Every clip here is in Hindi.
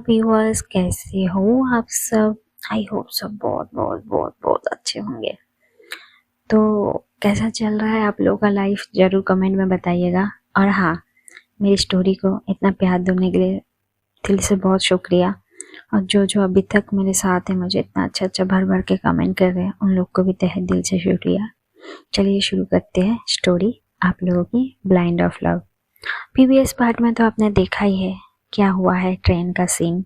व्यूअर्स, कैसे हो आप सब। आई होप सब बहुत बहुत बहुत बहुत अच्छे होंगे। तो कैसा चल रहा है आप लोगों का लाइफ, जरूर कमेंट में बताइएगा। और हाँ, मेरी स्टोरी को इतना प्यार देने के लिए दिल से बहुत शुक्रिया। और जो जो अभी तक मेरे साथ है, मुझे इतना अच्छा अच्छा भर भर के कमेंट कर रहे हैं, उन लोग को भी तहे दिल से शुक्रिया। चलिए शुरू करते हैं स्टोरी आप लोगों की, blind of love. Previous part में तो आपने देखा ही है क्या हुआ है, ट्रेन का सीन।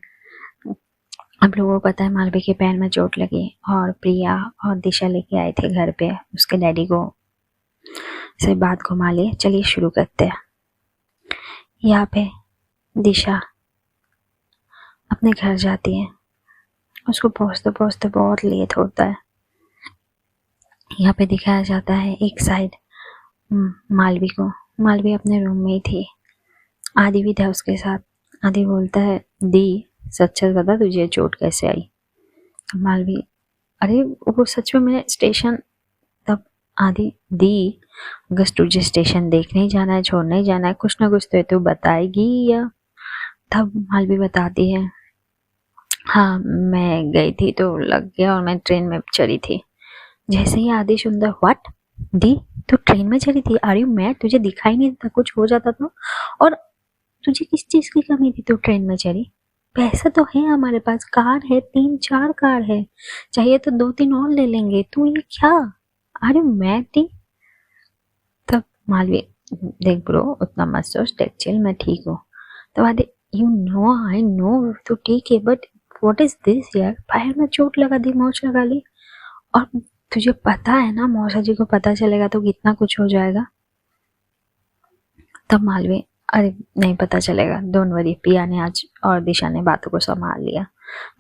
आप लोगों को पता है मालवी के पैर में चोट लगी और प्रिया और दिशा लेके आए थे घर पे उसके डैडी को। से बात घुमा लिए, चलिए शुरू करते हैं। यहाँ पे दिशा अपने घर जाती है, उसको पहुँचते पहुँचते बहुत लेट होता है। यहाँ पे दिखाया जाता है एक साइड मालवी को। मालवी अपने रूम में ही थी, आदि भी था उसके साथ। आदि बोलता है, दी सच सच बता तुझे चोट कैसे आई। मालवी, अरे वो सच में मैंने स्टेशन, तब आदि, दी अगर तुझे स्टेशन देखने ही जाना है, छोड़ने ही जाना है, कुछ ना कुछ तो तू बताएगी या। तब मालवी बताती है, हाँ मैं गई थी तो लग गया और मैं ट्रेन में चढ़ी थी। जैसे ही आदि सुंदर, व्हाट दी तू ट्रेन में चढ़ी थी, आर यू मैड, तुझे दिखाई नहीं देता कुछ हो जाता तो। और तुझे किस चीज की कमी थी, तू ट्रेन में चढ़ी। पैसा तो है हमारे पास, कार है, 3-4 कार है, चाहिए तो 2-3 और ले लेंगे, तू ये क्या, अरे मैं थी। तब मालवी, देख ब्रो उतना मत सोच, टेक चिल, मैं ठीक हूँ। तब आदि, यू नो आई नो तो ठीक है, बट व्हाट इज दिस यार, पैर में चोट लगा दी, मोच लगा ली। और तुझे पता है ना मौसा जी को पता चलेगा तो कितना कुछ हो जाएगा। तब मालवी, अरे नहीं पता चलेगा, डोंट वरी, पिया ने आज और दिशा ने बातों को संभाल लिया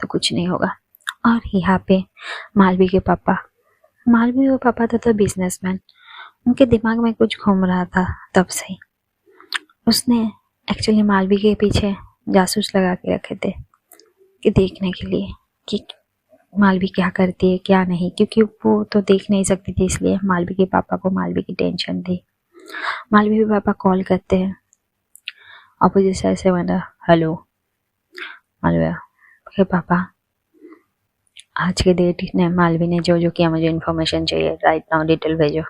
तो कुछ नहीं होगा। और यहाँ पे मालवी के पापा, मालवी के पापा तो बिजनेसमैन, उनके दिमाग में कुछ घूम रहा था तब से। उसने एक्चुअली मालवी के पीछे जासूस लगा के रखे थे कि देखने के लिए कि मालवी क्या करती है क्या नहीं, क्योंकि वो तो देख नहीं सकती थी, इसलिए मालवी के पापा को मालवी की टेंशन थी। मालवी के पापा कॉल करते हैं अपोजिट साइड से, बना हेलो मालवी के पापा, आज के डेट ने मालवी ने जो जो किया, मुझे इन्फॉर्मेशन चाहिए राइट नाउ, डिटेल भेजो।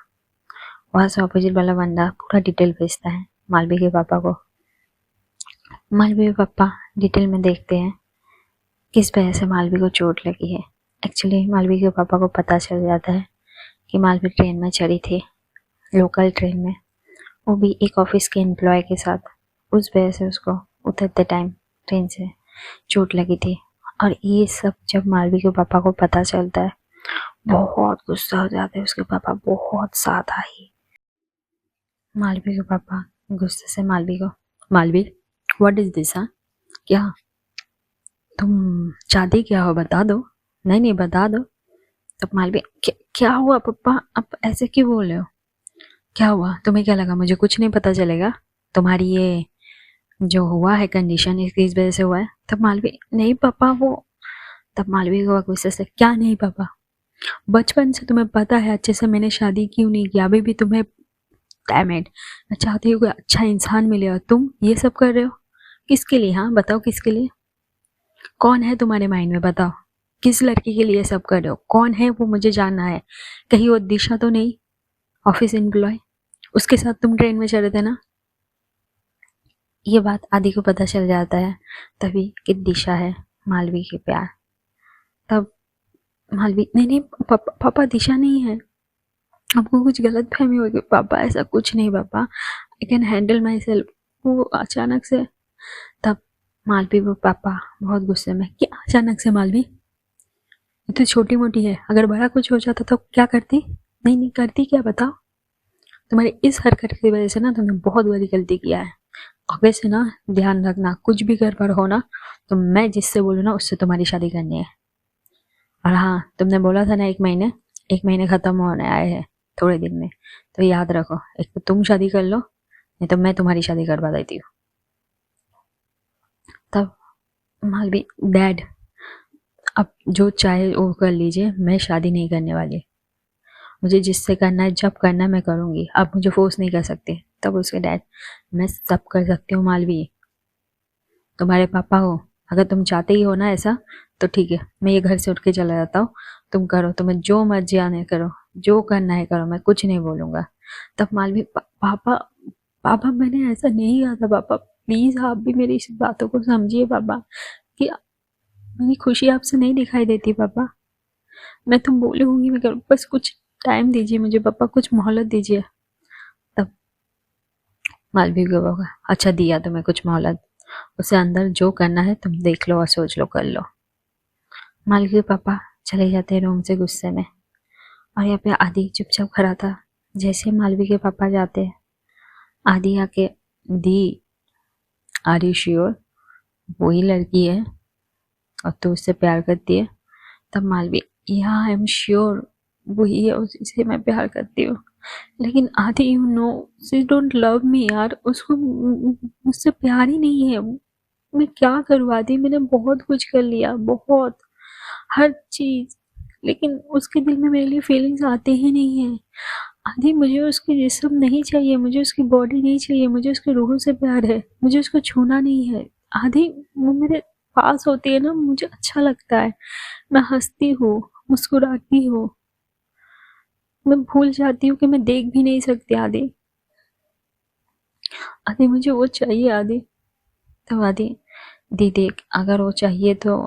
वहाँ से अपोजिट वाला बंदा पूरा डिटेल भेजता है मालवी के पापा को। मालवी के पापा डिटेल में देखते हैं किस वजह से मालवी को चोट लगी है। एक्चुअली मालवी के पापा को पता चल जाता है कि मालवी ट्रेन में चढ़ी थी, लोकल ट्रेन में, वो भी एक ऑफिस के एम्प्लॉय के साथ। उस वजह से उसको उतरते टाइम ट्रेन से चोट लगी थी। और ये सब जब मालवी के पापा को पता चलता है, बहुत गुस्सा हो जाते हैं उसके पापा, बहुत ज्यादा ही। मालवी के पापा गुस्से से मालवी को, मालवी व्हाट इज दिस, हाँ क्या तुम चाहती क्या हो, बता दो, नहीं नहीं बता दो। तब मालवी, क्या हुआ पापा, आप ऐसे क्यों बोल रहे हो, क्या हुआ, तुम्हें क्या लगा मुझे कुछ नहीं पता चलेगा, तुम्हारी ये जो हुआ है कंडीशन इस वजह से हुआ है। तब मालवी, नहीं पापा वो। तब मालवी को गुस्से से, क्या नहीं पापा, बचपन से तुम्हें पता है अच्छे से मैंने शादी क्यों नहीं की, अभी भी तुम्हें डैम इट, मैं चाहती हूँ कोई अच्छा इंसान मिले और तुम ये सब कर रहे हो, किसके लिए, हाँ बताओ किसके लिए, कौन है तुम्हारे माइंड में, बताओ किस लड़की के लिए सब कर रहे हो, कौन है वो मुझे जानना है, कहीं वो दिशा तो नहीं, ऑफिस एम्प्लॉय, उसके साथ तुम ट्रेन में चढ़े थे ना। ये बात आदि को पता चल जाता है तभी कि दिशा है मालवी के प्यार। तब मालवी, नहीं नहीं पापा, पापा दिशा नहीं है, आपको कुछ गलत फहमी होगी पापा, ऐसा कुछ नहीं पापा, I can handle my self. वो अचानक से, तब मालवी वो पापा बहुत गुस्से में, क्या अचानक से मालवी, ये तो छोटी मोटी है, अगर बड़ा कुछ हो जाता तो क्या करती, नहीं नहीं करती क्या बताओ, तुम्हारी इस हरकत की वजह से ना तुमने बहुत बड़ी गलती किया है, आगे से ना ध्यान रखना, कुछ भी गड़बड़ हो ना तो मैं जिससे बोलूँ ना उससे तुम्हारी शादी करनी है। और हाँ तुमने बोला था ना 1 महीने खत्म होने आए हैं थोड़े दिन में, तो याद रखो, एक तो तुम शादी कर लो, नहीं तो मैं तुम्हारी शादी करवा देती हूँ। तब मालवी, डैड अब जो चाहे वो कर लीजिए, मैं शादी नहीं करने वाली, मुझे जिससे करना है जब करना है मैं करूँगी, आप मुझे फोर्स नहीं कर सकते। तब उसके डैड, मैं सब कर सकती हूँ मालवी, तुम्हारे पापा हो, अगर तुम चाहते ही हो ना ऐसा तो ठीक है, मैं ये घर से उठ के चला जाता हूँ, तुम करो, तुम्हें जो मर्जी आने करो, जो करना है करो, मैं कुछ नहीं बोलूंगा। तब मालवी पापा, पापा मैंने ऐसा नहीं कहा था पापा, प्लीज आप भी मेरी इस बातों को समझिए पापा, कि मेरी खुशी आपसे नहीं दिखाई देती पापा, मैं तुम बोलूंगी मैं करूँ, बस कुछ टाइम दीजिए मुझे पापा, कुछ मोहलत दीजिए। तब मालवी को होगा, अच्छा दिया तुम्हें कुछ मोहलत, उसे अंदर जो करना है तुम देख लो और सोच लो, कर लो। मालवी के पापा चले जाते हैं रूम से गुस्से में, और यहाँ पे आदि चुपचाप खड़ा था। जैसे मालवी के पापा जाते हैं, आदि आके, दी आर यू श्योर वही लड़की है और तू उससे प्यार करती है? तब मालवी, या आई एम श्योर वही है, उसी से मैं प्यार करती हूँ, लेकिन आदि you know she don't love me यार, उसको मुझसे प्यार ही नहीं है, मैं क्या करूँ आदि, मैंने बहुत कुछ कर लिया, बहुत, हर चीज, लेकिन उसके दिल में मेरे लिए फीलिंग्स आते ही नहीं है। आदि मुझे उसकी जिस्म नहीं चाहिए, मुझे उसकी बॉडी नहीं चाहिए, मुझे उसके रूह से प्यार है, मुझे उसको छूना नहीं है। आदि वो मेरे पास होती है ना, मुझे अच्छा लगता है, मैं हंसती हूँ, मुस्कुराती हूँ, मैं भूल जाती हूँ कि मैं देख भी नहीं सकती आदि, आदि मुझे वो चाहिए आदि। तो आदि, दी देख, अगर वो चाहिए तो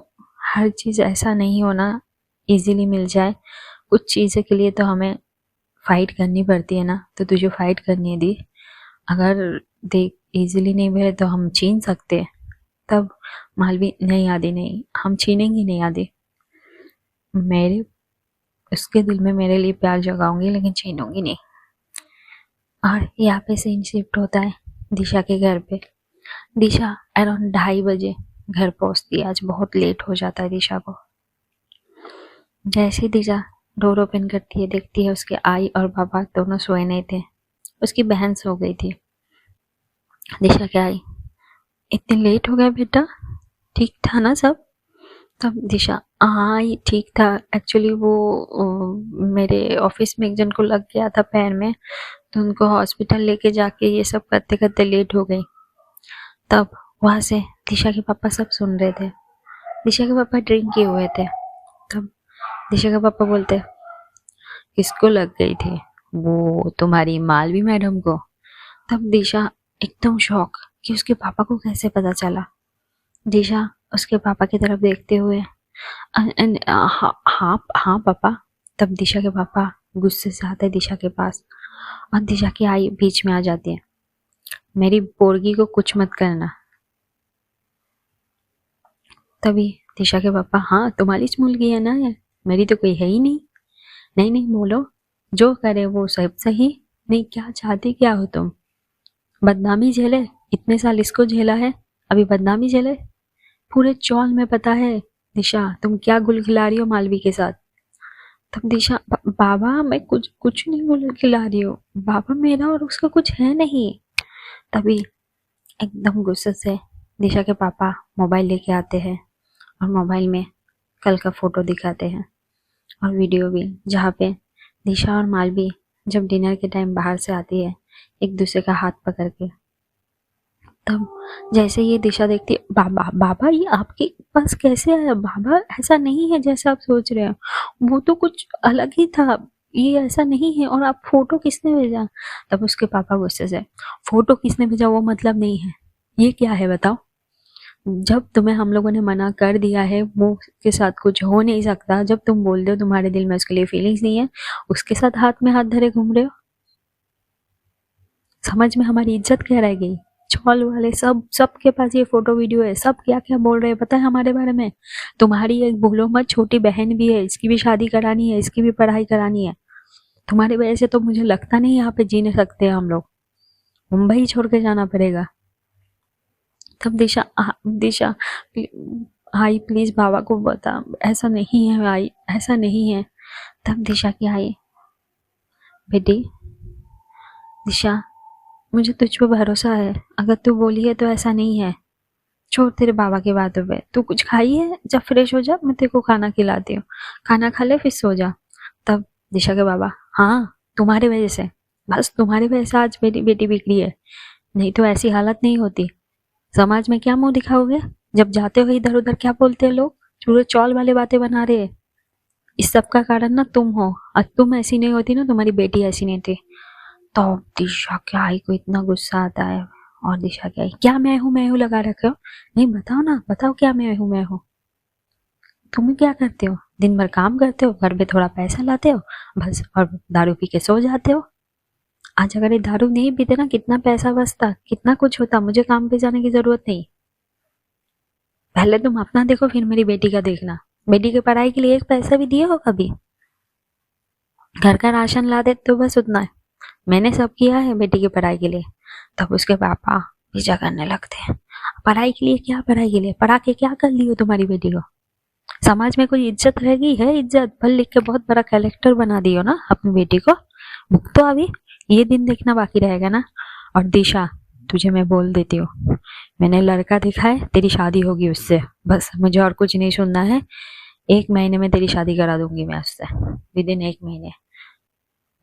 हर चीज़ ऐसा नहीं होना इजीली मिल जाए, कुछ चीज़ें के लिए तो हमें फाइट करनी पड़ती है ना, तो तुझे फाइट करनी है दी, अगर देख इजीली नहीं मिले तो हम छीन सकते हैं। तब मालवी, नहीं आदि नहीं, हम छीनेंगे नहीं आदि, मेरे उसके दिल में मेरे लिए प्यार जगाऊंगी लेकिन छीनूंगी नहीं। और यहाँ पे सीन शिफ्ट होता है दिशा के घर पे। दिशा अराउंड 2:30 बजे घर पहुंचती है, आज बहुत लेट हो जाता है दिशा को। जैसे ही दिशा डोर ओपन करती है, देखती है उसके आई और पापा दोनों सोए नहीं थे, उसकी बहन सो गई थी। दिशा क्या आई, इतने लेट हो गया बेटा, ठीक था ना सब? तब दिशा, हाँ ये ठीक था, एक्चुअली वो मेरे ऑफिस में एक जन को लग गया था पैर में, तो उनको हॉस्पिटल लेके जाके ये सब करते करते लेट हो गई। तब वहां से दिशा के पापा सब सुन रहे थे, दिशा के पापा ड्रिंक किए हुए थे। तब दिशा के पापा बोलते, किसको लग गई थी? वो तुम्हारी मालवी मैडम को। तब दिशा एकदम शॉक कि उसके पापा को कैसे पता चला। दिशा उसके पापा की तरफ देखते हुए, हाँ हाँ हाँ पापा। तब दिशा के पापा गुस्से से आते दिशा के पास, और दिशा की आई बीच में आ जाती है, मेरी पोरगी को कुछ मत करना। तभी दिशा के पापा, हाँ तुम्हारी मुलगी है ना ये, मेरी तो कोई है ही नहीं। नहीं नहीं बोलो, जो करे वो सब सही, नहीं क्या चाहती क्या हो तुम? बदनामी झेले, इतने साल इसको झेला है, अभी बदनामी झेले? पूरे चौल में पता है दिशा तुम क्या गुल खिला रही हो मालवी के साथ। तब दिशा, बाबा मैं कुछ कुछ नहीं गुल खिला रही हूँ बाबा, मेरा और उसका कुछ है नहीं। तभी एकदम गुस्से से दिशा के पापा मोबाइल लेके आते हैं, और मोबाइल में कल का फोटो दिखाते हैं और वीडियो भी, जहाँ पे दिशा और मालवी जब डिनर के टाइम बाहर से आती है एक दूसरे का हाथ पकड़ के। तब जैसे ये दिशा देखती है, बाबा बाबा ये आपके पास कैसे आया बाबा, ऐसा नहीं है जैसा आप सोच रहे हो, वो तो कुछ अलग ही था, ये ऐसा नहीं है, और आप फोटो किसने भेजा? तब उसके पापा गुस्से से, फोटो किसने भेजा वो मतलब नहीं है, ये क्या है बताओ? जब तुम्हें हम लोगों ने मना कर दिया है वो के साथ कुछ हो नहीं सकता, जब तुम बोल रहे हो तुम्हारे दिल में उसके लिए फीलिंग्स नहीं है, उसके साथ हाथ में हाथ धरे घूम रहे हो, समझ में हमारी इज्जत क्या रह गई? चौल वाले सब सबके पास ये फोटो वीडियो है, सब क्या क्या बोल रहे हैं पता है हमारे बारे में? तुम्हारी एक भूलो मत छोटी बहन भी है, इसकी भी शादी करानी है, इसकी भी पढ़ाई करानी है, तुम्हारी वजह से तो मुझे लगता नहीं यहाँ पे जी नहीं सकते हम लोग, मुंबई छोड़ के जाना पड़ेगा। तब दिशा, दिशा आई प्लीज बाबा को बता, ऐसा नहीं है आई, ऐसा नहीं है। तब दिशा की आई, बेटी दिशा मुझे तुझ पे भरोसा है, अगर तू बोली है तो ऐसा नहीं है, छोड़ तेरे बाबा की बातों पे, तू कुछ खाई है? जब फ्रेश हो जा मैं तेरे को खाना खिलाती हूँ, खाना खा ले फिर सो जा। तब दिशा के बाबा, हाँ तुम्हारी वजह से, बस तुम्हारी वजह से आज मेरी बेटी बिगड़ी है, नहीं तो ऐसी हालत नहीं होती, समाज में क्या मुंह दिखाओगे? जब जाते हो इधर उधर क्या बोलते हैं लोग, पूरे चौल वाले बातें बना रहे हैं। इस सब का कारण ना तुम हो, और तुम ऐसी नहीं होती ना तुम्हारी बेटी ऐसी नहीं थी। तो दिशा क्या आई को इतना गुस्सा आता है, और दिशा क्या आई, क्या मैं हूँ लगा रखे हो। नहीं बताओ ना, बताओ क्या मैं हूँ। तुम क्या करते हो, दिन भर काम करते हो, घर में थोड़ा पैसा लाते हो बस, और दारू पी के सो जाते हो। आज अगर ये दारू नहीं पीते ना, कितना पैसा बचता, कितना कुछ होता, मुझे काम पे जाने की जरूरत नहीं। पहले तुम अपना देखो, फिर मेरी बेटी का देखना। बेटी की पढ़ाई के लिए एक पैसा भी दिए हो कभी? घर का राशन ला दे तो बस उतना है। मैंने सब किया है बेटी की पढ़ाई के लिए। तब उसके पापा पीछा करने लगते हैं, पढ़ाई के लिए क्या, पढ़ाई के लिए पढ़ा के क्या कर ली हो तुम्हारी बेटी को? समाज में कोई इज्जत रह गई है? इज्जत पढ़ लिख के बहुत बड़ा कैरेक्टर बना दी हो ना अपनी बेटी को। भुगतो अभी, ये दिन देखना बाकी रहेगा ना। और दिशा, तुझे मैं बोल देती हूँ, मैंने लड़का देखा है, तेरी शादी होगी उससे, बस मुझे और कुछ नहीं सुनना है। 1 महीने में तेरी शादी करा दूंगी मैं उससे, विदिन 1 महीने।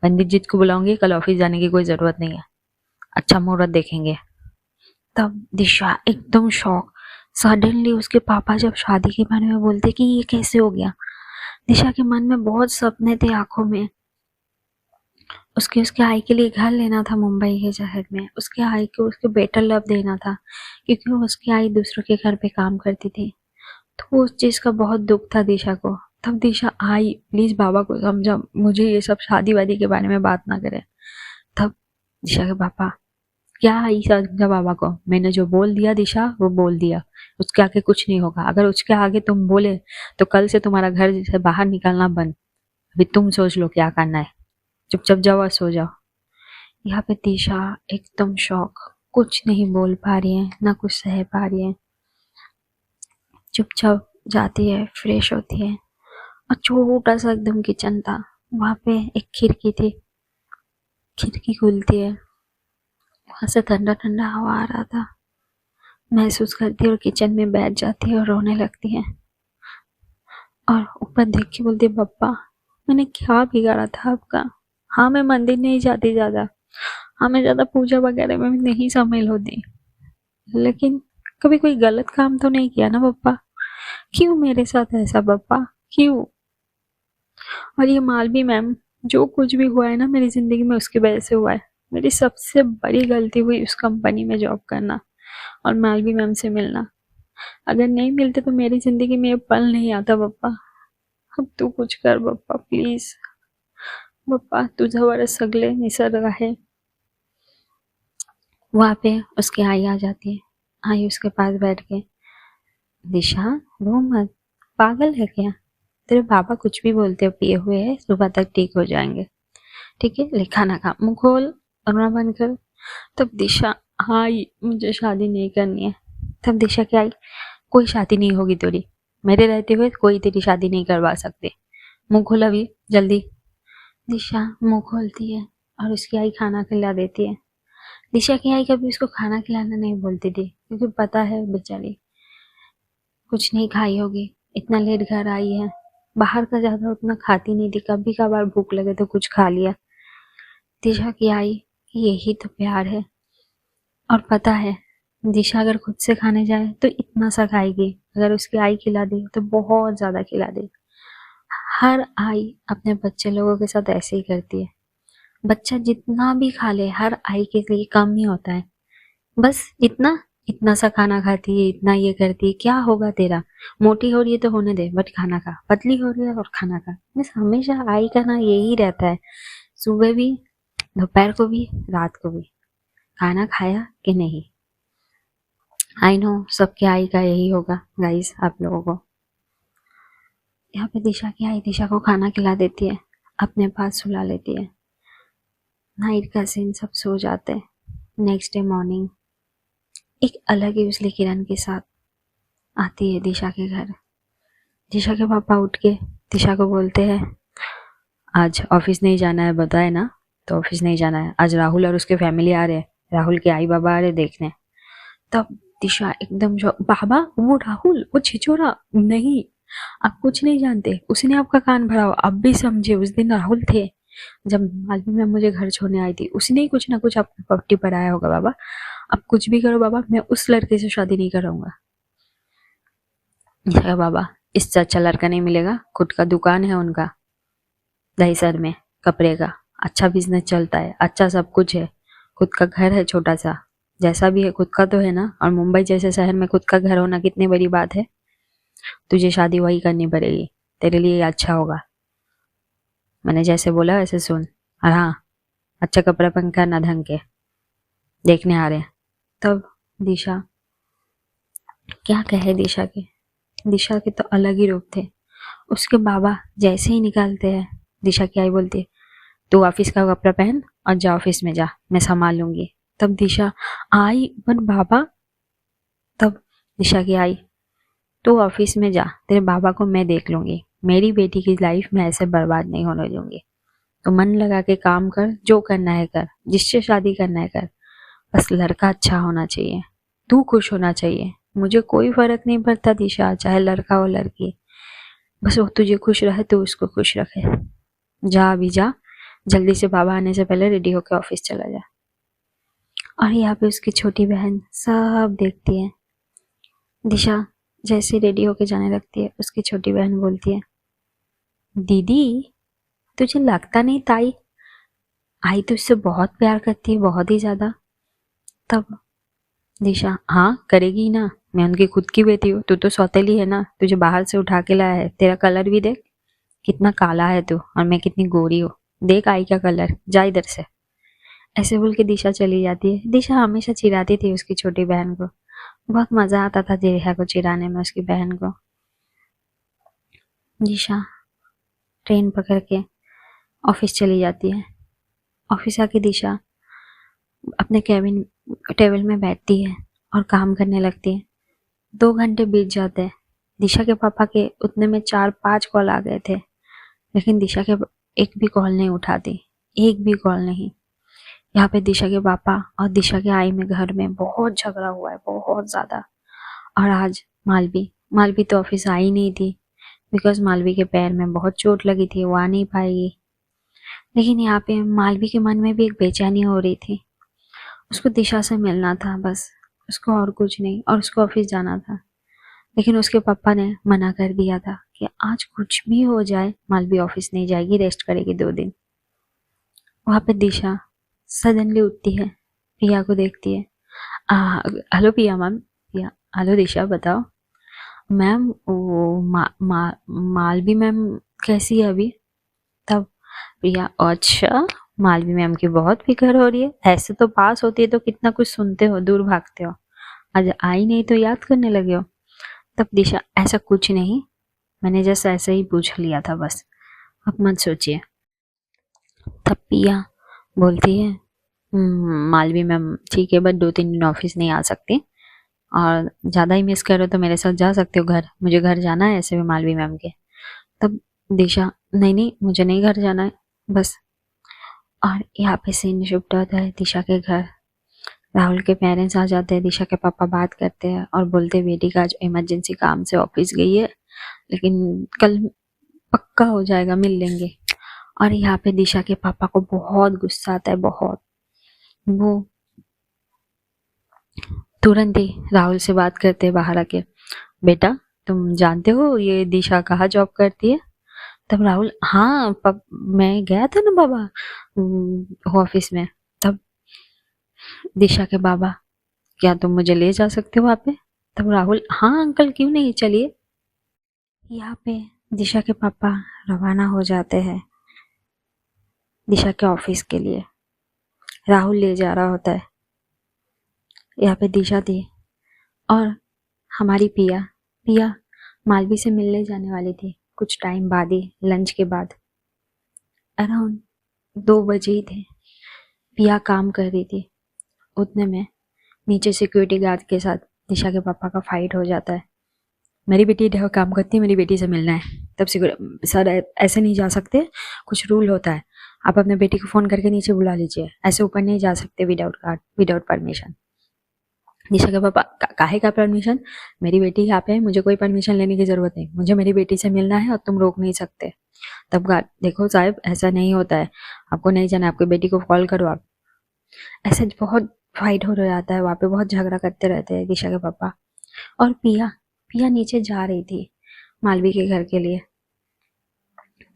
पंडित जी को बुलाऊंगी, कल ऑफिस जाने की कोई जरूरत नहीं है, अच्छा मुहूर्त देखेंगे। तब दिशा एकदम शॉक। सडनली उसके पापा जब शादी के बारे में बोलते कि ये कैसे हो गया, दिशा के मन में बहुत सपने थे आंखों में। उसके उसके आई के लिए घर लेना था मुंबई के शहर में, उसके आई को उसके बेटर लव देना था, क्योंकि उसकी आई दूसरों के घर पे काम करती थी। तो उस चीज का बहुत दुख था दिशा को। तब दिशा आई, प्लीज बाबा को समझा, मुझे ये सब शादी वादी के बारे में बात ना करे। तब दिशा के पापा, क्या आई समझा बाबा को, मैंने जो बोल दिया दिशा वो बोल दिया, उसके आगे कुछ नहीं होगा। अगर उसके आगे तुम बोले तो कल से तुम्हारा घर से बाहर निकलना बंद। अभी तुम सोच लो क्या करना है, चुपचाप जाओ और सो जाओ। यहाँ पे दिशा एकदम शॉक, कुछ नहीं बोल पा रही है, ना कुछ सह पा रही है। चुपचाप जाती है, फ्रेश होती है, और छोटा सा एकदम किचन था, वहां पे एक खिड़की थी, खिड़की खुलती है, वहां से ठंडा ठंडा हवा आ रहा था। महसूस करती है और किचन में बैठ जाती है और रोने लगती है, और ऊपर देख के बोलती है, पप्पा मैंने क्या बिगाड़ा था आपका? हाँ मैं मंदिर नहीं जाती ज्यादा, हाँ मैं ज्यादा पूजा वगैरह में भी नहीं शामिल होती, लेकिन कभी कोई गलत काम तो नहीं किया ना पप्पा? क्यों मेरे साथ ऐसा पप्पा, क्यों? और ये मालवी मैम, जो कुछ भी हुआ है ना मेरी जिंदगी में उसकी वजह से हुआ है। मेरी सबसे बड़ी गलती हुई उस कंपनी में जॉब करना और मालवी मैम से मिलना। अगर नहीं मिलते तो मेरी जिंदगी में ये पल नहीं आता पप्पा। अब तू कुछ कर पप्पा प्लीज, पप्पा तुझा वर सगले निसर्ग आहे। वहां पे उसकी आई आ जाती है, आई उसके पास बैठ के, दिशा रो मत, पागल है क्या? तेरे पापा कुछ भी बोलते हो, पिए हुए है, सुबह तक ठीक हो जाएंगे, ठीक है, ले खाना खा, मुंह खोल और बंद कर। तब दिशा, आई मुझे शादी नहीं करनी है। तब दिशा क्या आई, कोई शादी नहीं होगी तेरी, मेरे रहते हुए कोई तेरी शादी नहीं करवा सकते, मुंह खोल अभी जल्दी। दिशा मुंह खोलती है और उसकी आई खाना खिला देती है। दिशा की आई कभी उसको खाना खिलाना नहीं बोलती थी, क्योंकि पता है बेचारी कुछ नहीं खाई होगी, इतना लेट घर आई है, बाहर का ज्यादा उतना खाती नहीं थी, कभी कभार भूख लगे तो कुछ खा लिया। दिशा की आई कि यही तो प्यार है। और पता है दिशा अगर खुद से खाने जाए तो इतना सा खाएगी, अगर उसकी आई खिला दे तो बहुत ज्यादा खिला दे। हर आई अपने बच्चे लोगों के साथ ऐसे ही करती है, बच्चा जितना भी खा ले हर आई के लिए कम ही होता है। बस इतना इतना सा खाना खाती है, इतना ये करती है, क्या होगा तेरा? मोटी हो रही है तो होने दे, बट खाना खा, पतली हो रही है और खाना खा। बस हमेशा आई का ना यही रहता है, सुबह भी, दोपहर को भी, रात को भी, खाना खाया कि नहीं। आई नो सबके आई का यही होगा गाइस, आप लोगों को। यहाँ पे दिशा की आई दिशा को खाना खिला देती है, अपने पास सुला लेती है। नाइट का सीन, सब सो जाते हैं। नेक्स्ट डे मॉर्निंग एक अलग ही उजली किरण के साथ आती है दिशा के घर। दिशा के पापा उठ के दिशा को बोलते हैं, आज ऑफिस नहीं जाना है बताए ना, तो ऑफिस नहीं जाना है, आज राहुल और उसके फैमिली आ रहे हैं, राहुल के आई बाबा आ रहे देखने। तब दिशा एकदम जो, बाबा वो राहुल, वो छिचोरा नहीं, आप कुछ नहीं जानते, उसने आपका कान भरा हो, आप भी समझे उस दिन राहुल थे जब मालवी में मुझे घर छोड़ने आई थी, उसने ही कुछ ना कुछ आपको पट्टी पढ़ाया होगा बाबा, आप कुछ भी करो बाबा, मैं उस लड़के से शादी नहीं कराऊंगा। दिशा का बाबा, इससे अच्छा लड़का नहीं मिलेगा, खुद का दुकान है उनका दहीसर में कपड़े का, अच्छा बिजनेस चलता है, अच्छा सब कुछ है, खुद का घर है छोटा सा, जैसा भी है खुद का तो है ना। और मुंबई जैसे शहर में खुद का घर होना कितनी बड़ी बात है। तुझे शादी वही करनी पड़ेगी, तेरे लिए ये अच्छा होगा। मैंने जैसे बोला वैसे सुन, और हाँ, अच्छा कपड़ा पहन कर ना ढंग के, देखने आ रहे हैं। तब दिशा, क्या कहे दिशा के तो अलग ही रूप थे। उसके बाबा जैसे ही निकालते हैं, दिशा की आई बोलती है, तू ऑफिस का कपड़ा पहन और जा ऑफिस में जा, मैं संभाल लूंगी। तब दिशा आई, बट बाबा। तब दिशा की आई, तू ऑफिस में जा, तेरे बाबा को मैं देख लूंगी, मेरी बेटी की लाइफ में ऐसे बर्बाद नहीं होने दूंगी। तो मन लगा के काम कर, जो करना है कर, जिससे शादी करना है कर, बस लड़का अच्छा होना चाहिए, तू खुश होना चाहिए, मुझे कोई फर्क नहीं पड़ता दिशा, चाहे लड़का हो लड़की, बस वो तुझे खुश रहे तो उसको खुश रखे। जा अभी जा, जल्दी से बाबा आने से पहले रेडी होकर ऑफिस चला जा। और यहाँ पे उसकी छोटी बहन सब देखती है। दिशा जैसे रेडी होके जाने लगती है, उसकी छोटी बहन बोलती है, दीदी तुझे लगता नहीं ताई आई तो इससे बहुत प्यार करती है, बहुत ही ज्यादा। तब दिशा, हाँ करेगी ना, मैं उनकी खुद की बेटी हूँ, तू तो सौतेली है ना, तुझे बाहर से उठा के लाया है, तेरा कलर भी देख कितना काला है तू, और मैं कितनी गोरी हूँ, देख आई का कलर, जा इधर से। ऐसे बोल के दिशा चली जाती है। दिशा हमेशा चिढ़ाती थी उसकी छोटी बहन को, बहुत मजा आता था दिशा को चिढ़ाने में उसकी बहन को। दिशा ट्रेन पकड़ के ऑफिस चली जाती है। ऑफिस आके दिशा अपने कैबिन टेबल में बैठती है और काम करने लगती है। 2 घंटे बीत जाते हैं। दिशा के पापा के उतने में 4-5 कॉल आ गए थे, लेकिन दिशा के एक भी कॉल नहीं उठाती, एक भी कॉल नहीं। यहाँ पे दिशा के पापा और दिशा के आई में घर में बहुत झगड़ा हुआ है, बहुत ज्यादा। और आज मालवी मालवी तो ऑफिस आई नहीं थी, बिकॉज मालवी के पैर में बहुत चोट लगी थी, वो आ नहीं पाएगी। लेकिन यहाँ पे मालवी के मन में भी एक बेचैनी हो रही थी, उसको दिशा से मिलना था बस, उसको और कुछ नहीं, और उसको ऑफिस जाना था। लेकिन उसके पापा ने मना कर दिया था कि आज कुछ भी हो जाए मालवी ऑफिस नहीं जाएगी, रेस्ट करेगी 2 दिन। वहां पे दिशा सडनली उठती है, प्रिया को देखती है। हेलो प्रिया मैम। प्रिया, हेलो दिशा बताओ। मैम वो मालवी मैम कैसी है अभी? तब प्रिया, अच्छा मालवी मैम की बहुत फिक्र हो रही है, ऐसे तो पास होती है तो कितना कुछ सुनते हो, दूर भागते हो, आज आई नहीं तो याद करने लगे हो। तब दिशा, ऐसा कुछ नहीं, मैंने जैसा ऐसे ही पूछ लिया था बस, अब मत सोचिए। तब पिया बोलती है, मालवी मैम ठीक है, बट 2-3 दिन ऑफिस नहीं आ सकती, और ज़्यादा ही मिस करो तो मेरे साथ जा सकते हो घर, मुझे घर जाना है ऐसे भी मालवी मैम के। तब दिशा, नहीं नहीं मुझे नहीं घर जाना है बस। और यहाँ पे सीन शिफ्ट होता है दिशा के घर। राहुल के पेरेंट्स आ जाते हैं, दिशा के पापा बात करते हैं और बोलते हैं बेटी का आज इमरजेंसी काम से ऑफिस गई है, लेकिन कल पक्का हो जाएगा, मिल लेंगे। और यहाँ पे दिशा के पापा को बहुत गुस्सा आता है, बहुत। वो तुरंत ही राहुल से बात करते हैं बाहर आके, बेटा तुम जानते हो ये दिशा कहाँ जॉब करती है? तब राहुल, हाँ मैं गया था ना बाबा ऑफिस में। तब दिशा के बाबा, क्या तुम मुझे ले जा सकते हो वहाँ पे? तब राहुल, हाँ अंकल क्यों नहीं, चलिए। यहाँ पे दिशा के पापा रवाना हो जाते हैं दिशा के ऑफिस के लिए। राहुल ले जा रहा होता है। यहाँ पे दिशा थी और हमारी पिया पिया मालवी से मिलने जाने वाली थी कुछ टाइम बाद ही, लंच के बाद। अराउंड 2 बजे ही थे। पिया काम कर रही थी, उतने में नीचे सिक्योरिटी गार्ड के साथ दिशा के पापा का फाइट हो जाता है। मेरी बेटी देखो काम करती है, मेरी बेटी से मिलना है। तब सिक्योरिटी, सर ऐसे नहीं जा सकते, कुछ रूल होता है, आप अपने बेटी को फ़ोन करके नीचे बुला लीजिए, ऐसे ऊपर नहीं जा सकते विदाउट कार्ड, विदाउट परमिशन। दिशा के पापा, काहे का परमिशन? मेरी बेटी यहाँ पे है, मुझे कोई परमिशन लेने की ज़रूरत नहीं, मुझे मेरी बेटी से मिलना है और तुम रोक नहीं सकते। तब गार्ड, देखो साहब ऐसा नहीं होता है, आपको नहीं जाना, आपकी बेटी को कॉल करो आप। ऐसे बहुत फाइट हो रहा था है वहाँ पे, बहुत झगड़ा करते रहते हैं दिशा के पापा। और पिया पिया नीचे जा रही थी मालवी के घर के लिए,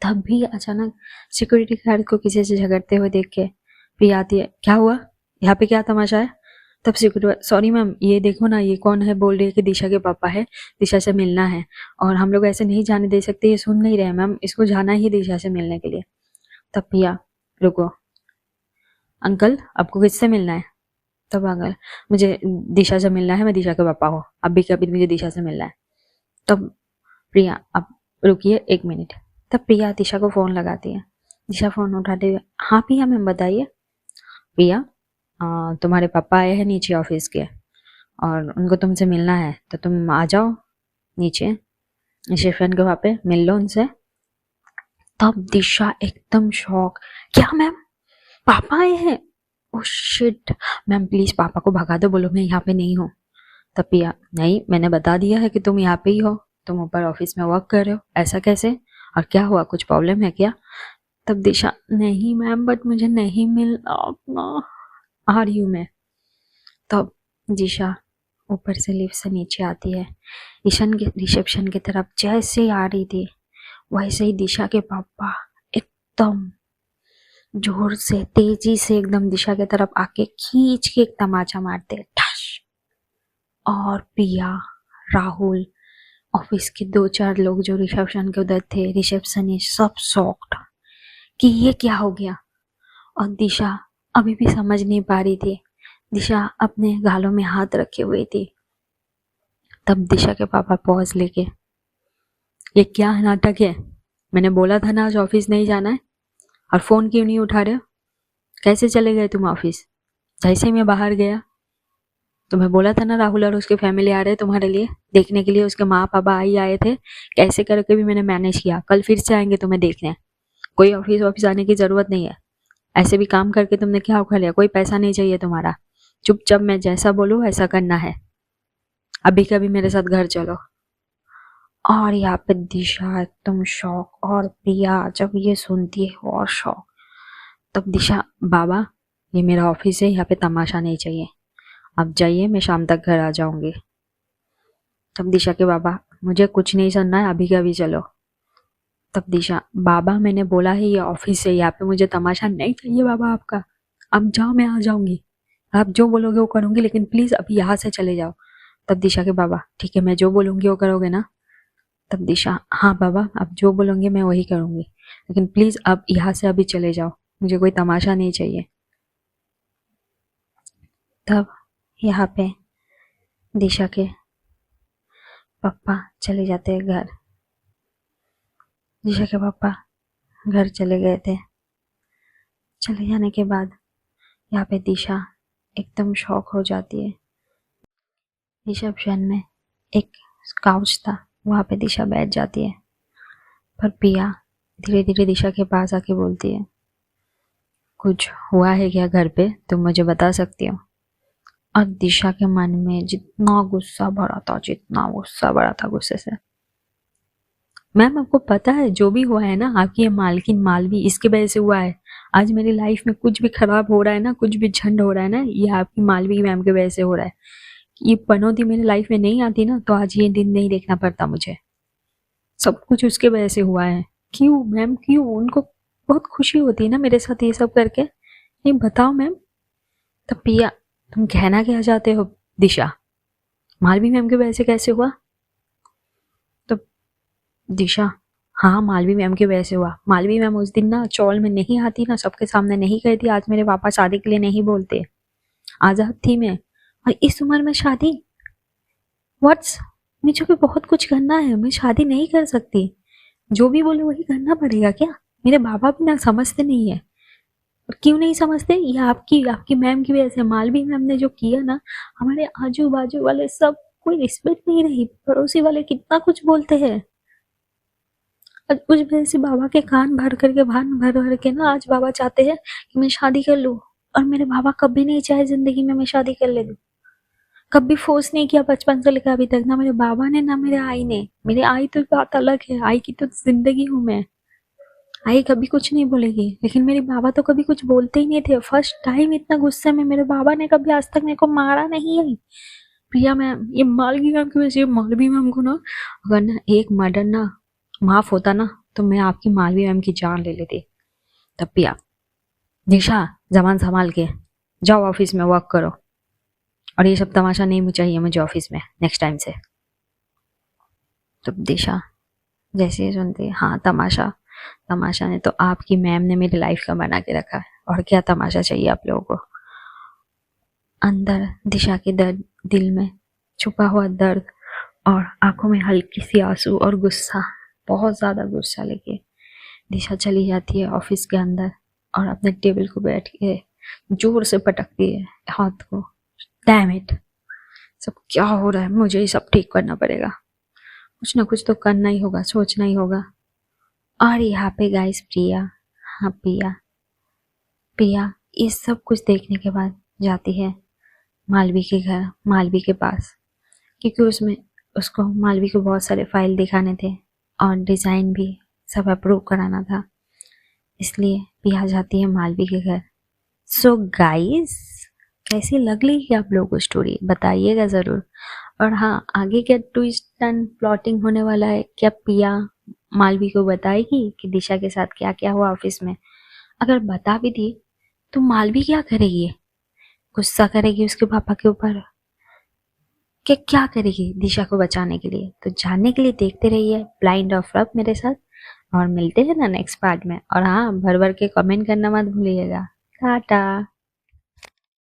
तब भी अचानक सिक्योरिटी गार्ड को किसी से झगड़ते हुए देख के प्रिया आती है। क्या हुआ, यहाँ पे क्या तमाशा है? तब सिक्योरिटी, सॉरी मैम, ये देखो ना, ये कौन है, बोल रही है कि दिशा के पापा है, दिशा से मिलना है और हम लोग ऐसे नहीं जाने दे सकते, ये सुन नहीं रहे मैम, इसको जाना ही दिशा से मिलने के लिए। तब प्रिया, रुको अंकल, आपको किससे मिलना है? तब अंकल, मुझे दिशा से मिलना है, मैं दिशा के पापा हूँ, अभी कभी मुझे दिशा से मिलना है। तब प्रिया, आप रुकिए 1 मिनट। तब प्रिया दिशा को फोन लगाती है। दिशा फोन उठाते हुए, हाँ प्रिया मैम बताइए। प्रिया, तुम्हारे पापा आए हैं नीचे ऑफिस के और उनको तुमसे मिलना है, तो तुम आ जाओ नीचे रिसेप्शन के वहाँ पे मिल लो उनसे। तब दिशा एकदम शॉक, क्या मैम, पापा आए हैं? ओह शिट, मैम प्लीज पापा को भगा दो, बोलो मैं यहाँ पे नहीं हूँ। तब प्रिया, नहीं मैंने बता दिया है कि तुम यहाँ पे ही हो, तुम ऊपर ऑफिस में वर्क कर रहे हो, ऐसा कैसे, और क्या हुआ, कुछ प्रॉब्लम है क्या? तब दिशा, नहीं मैम बट मुझे नहीं मिल आ रही हूँ मैं। तब दिशा ऊपर से लिफ्ट से नीचे आती है, ईशान के रिसेप्शन की तरफ जैसे आ रही थी वैसे ही दिशा के पापा एकदम जोर से तेजी से एकदम दिशा की तरफ आके खींच के एक तमाचा मारते ठश। और पिया, राहुल, ऑफिस के 2-4 लोग जो रिसेप्शन के उधर थे, रिसेप्शनिस्ट, सब शॉक्ड कि ये क्या हो गया। और दिशा अभी भी समझ नहीं पा रही थी, दिशा अपने गालों में हाथ रखे हुए थी। तब दिशा के पापा पॉज लेके, ये क्या नाटक है, मैंने बोला था ना आज ऑफिस नहीं जाना है, और फोन क्यों नहीं उठा रहे हो, कैसे चले गए तुम ऑफिस? जैसे ही मैं बाहर गया तुम्हें बोला था ना राहुल और उसके फैमिली आ रहे तुम्हारे लिए देखने के लिए, उसके माँ पापा आई आए थे, कैसे करके भी मैंने मैनेज किया, कल फिर से आएंगे तुम्हें देखने, कोई ऑफिस आने की जरूरत नहीं है, ऐसे भी काम करके तुमने क्या उखा लिया, कोई पैसा नहीं चाहिए तुम्हारा, चुपचाप मैं जैसा बोलूँ ऐसा करना है, अभी कभी मेरे साथ घर चलो। और यहाँ पे दिशा एकदम शॉक, और प्रिया जब ये सुनती है और शॉक। तब दिशा, बाबा ये मेरा ऑफिस है, यहाँ पे तमाशा नहीं चाहिए, आप जाइए, मैं शाम तक घर आ जाऊंगी। तब दिशा के बाबा, मुझे कुछ नहीं सुनना है, अभी का अभी चलो। तब दिशा, बाबा मैंने बोला है ये ऑफिस है, यहाँ पे मुझे तमाशा नहीं चाहिए बाबा आपका, अब जाओ मैं आ जाऊंगी, आप जो बोलोगे वो करूंगी, लेकिन प्लीज अभी यहाँ से चले जाओ। तब दिशा के बाबा, ठीक है मैं जो बोलूंगी वो करोगे ना? तब दिशा, हाँ बाबा आप जो बोलोगे मैं वही करूंगी, लेकिन प्लीज आप यहाँ से अभी चले जाओ, मुझे कोई तमाशा नहीं चाहिए। तब यहाँ पे दिशा के पापा चले जाते हैं घर। दिशा के पापा घर चले गए थे। चले जाने के बाद यहाँ पे दिशा एकदम शॉक हो जाती है। रिसेप्शन में एक काउच था, वहाँ पे दिशा बैठ जाती है, पर पिया धीरे धीरे दिशा के पास आके बोलती है, कुछ हुआ है क्या घर पे, तुम मुझे बता सकती हो? और दिशा के मन में जितना गुस्सा भरा था, जितना गुस्सा भरा था गुस्से से, मैम आपको पता है जो भी हुआ है ना, आपकी ये मालकिन मालवी इसके वजह से हुआ है, आज मेरी लाइफ में कुछ भी खराब हो रहा है ना, कुछ भी झंड हो रहा है ना, ये आपकी मालवी मैम की वजह से हो रहा है। ये पनौती मेरी लाइफ में नहीं आती ना तो आज ये दिन नहीं देखना पड़ता मुझे, सब कुछ उसके वजह से हुआ है। क्यों मैम, क्यों? उनको बहुत खुशी होती है ना मेरे साथ ये सब करके, नहीं बताओ मैम। तो पिया, तुम कहना क्या चाहते हो दिशा, मालवी मैम की वजह से कैसे हुआ? तो दिशा, हाँ मालवी मैम की वजह से हुआ, मालवी मैम उस दिन ना चौल में नहीं आती ना, सबके सामने नहीं कहती आज मेरे पापा शादी के लिए नहीं बोलते, आजाद थी मैं, और इस उम्र में शादी, व्हाट्स, मुझे भी बहुत कुछ करना है, मैं शादी नहीं कर सकती, जो भी बोले वही करना पड़ेगा क्या? मेरे बाबा भी ना समझते नहीं है। और क्यों नहीं समझते? ये आपकी आपकी मैम की वजह से, मालवी मैम ने जो किया ना, हमारे आजू बाजू वाले सब कोई रिस्पेक्ट नहीं रही, पड़ोसी वाले कितना कुछ बोलते हैं, उस वजह से बाबा के कान भर करके भान भर भर के ना आज बाबा चाहते हैं कि मैं शादी कर लूं, और मेरे बाबा कभी नहीं चाहे जिंदगी में मैं शादी कर ले लूं, कभी फोर्स नहीं किया बचपन से लेकर अभी तक, ना मेरे बाबा ने ना मेरे आई ने, मेरी आई तो बात अलग है, आई की तो जिंदगी हूँ मैं, आई कभी कुछ नहीं बोलेगी, लेकिन मेरे बाबा तो कभी कुछ बोलते ही नहीं थे। फर्स्ट टाइम इतना गुस्से में मेरे बाबा ने कभी आज तक मेरे को मारा नहीं है, प्रिया मैम, ये मालवी मैम की वजह से, मालवी मैम को ना, अगर ना एक मर्डर ना माफ होता ना, तो मैं आपकी मालवी मैम की जान ले लेती। तब प्रिया, दिशा जबान संभाल के जाओ, ऑफिस में वर्क करो, और ये सब तमाशा नहीं चाहिए मुझे ऑफिस में नेक्स्ट टाइम से। तब दिशा जैसे ही सुनती, हाँ तमाशा, तमाशा ने तो आपकी मैम ने मेरी लाइफ का बना के रखा है, और क्या तमाशा चाहिए आप लोगों को। अंदर दिशा के दर्द, दिल में छुपा हुआ दर्द, और आंखों में हल्की सी आंसू और गुस्सा, बहुत ज्यादा गुस्सा लेके दिशा चली जाती है ऑफिस के अंदर, और अपने टेबल को बैठ के जोर से पटकती है हाथ को। डैम इट, सब क्या हो रहा है, मुझे ही सब ठीक करना पड़ेगा, कुछ ना कुछ तो करना ही होगा, सोचना ही होगा। और यहाँ पे गाइस प्रिया, हाँ प्रिया, प्रिया ये सब कुछ देखने के बाद जाती है मालवी के घर, मालवी के पास, क्योंकि उसमें उसको मालवी को बहुत सारे फाइल दिखाने थे और डिज़ाइन भी सब अप्रूव कराना था, इसलिए प्रिया जाती है मालवी के घर। सो गाइस, कैसी लग रही है आप लोगों को स्टोरी, बताइएगा ज़रूर। और हाँ, आगे क्या ट्विस्ट एंड प्लॉटिंग होने वाला है, क्या प्रिया मालवी को बताएगी कि दिशा के साथ क्या क्या हुआ ऑफिस में? अगर बता भी दी तो मालवी क्या करेगी? गुस्सा करेगी उसके पापा के ऊपर, कि क्या करेगी दिशा को बचाने के लिए? तो जानने के लिए देखते रहिए ब्लाइंड ऑफ लव मेरे साथ, और मिलते हैं ना नेक्स्ट पार्ट में। और हाँ, भर भर के कमेंट करना मत भूलिएगा। टाटा।